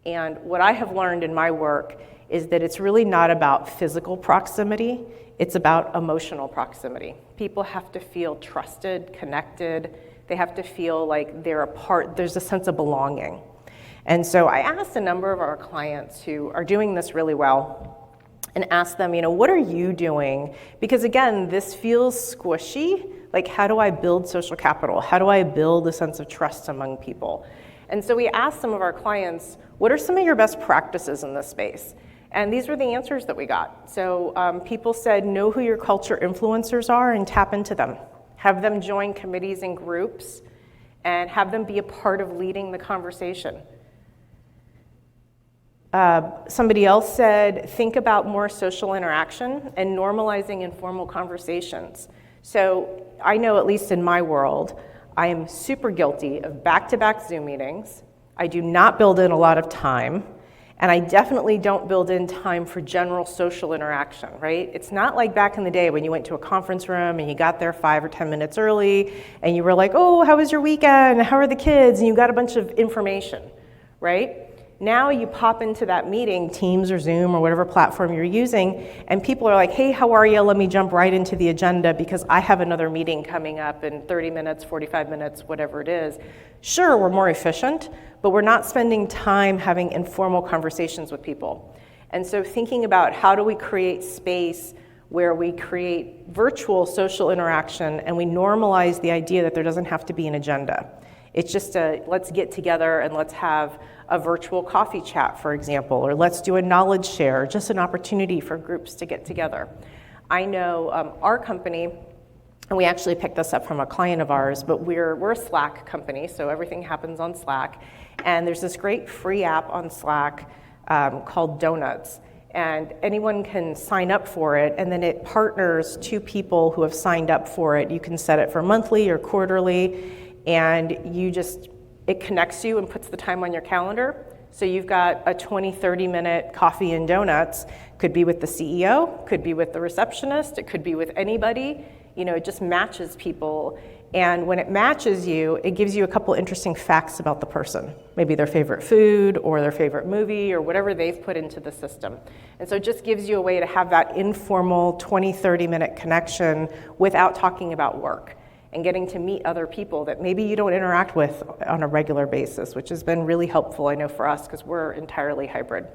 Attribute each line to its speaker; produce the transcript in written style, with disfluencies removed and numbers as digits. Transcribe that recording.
Speaker 1: And what I have learned in my work is that it's really not about physical proximity, it's about emotional proximity. People have to feel trusted, connected, they have to feel like they're a part, there's a sense of belonging. And so I asked a number of our clients who are doing this really well and asked them, what are you doing? Because again, this feels squishy. Like, how do I build social capital? How do I build a sense of trust among people? And so we asked some of our clients, what are some of your best practices in this space? And these were the answers that we got. So people said, know who your culture influencers are and tap into them. Have them join committees and groups and have them be a part of leading the conversation. Somebody else said, think about more social interaction and normalizing informal conversations. So I know, at least in my world, I am super guilty of back-to-back Zoom meetings. I do not build in a lot of time, and I definitely don't build in time for general social interaction, right? It's not like back in the day when you went to a conference room and you got there 5 or 10 minutes early, and you were like, oh, how was your weekend? How are the kids? And you got a bunch of information, right? Now you pop into that meeting, Teams or Zoom or whatever platform you're using, and people are like, hey, how are you? Let me jump right into the agenda because I have another meeting coming up in 30 minutes, 45 minutes, whatever it is. Sure, we're more efficient, but we're not spending time having informal conversations with people. And so thinking about how do we create space where we create virtual social interaction and we normalize the idea that there doesn't have to be an agenda. It's just let's get together and let's have a virtual coffee chat, for example, or let's do a knowledge share, just an opportunity for groups to get together. I know our company, and we actually picked this up from a client of ours, but we're a Slack company, so everything happens on Slack. And there's this great free app on Slack called Donuts. And anyone can sign up for it, and then it partners to people who have signed up for it. You can set it for monthly or quarterly, and it connects you and puts the time on your calendar. So you've got a 20-30 minute coffee and donuts. Could be with the CEO, could be with the receptionist, it could be with anybody. It just matches people. And when it matches you, it gives you a couple interesting facts about the person. Maybe their favorite food or their favorite movie or whatever they've put into the system. And so it just gives you a way to have that informal 20-30 minute connection without talking about work, and getting to meet other people that maybe you don't interact with on a regular basis, which has been really helpful, I know, for us, because we're entirely hybrid.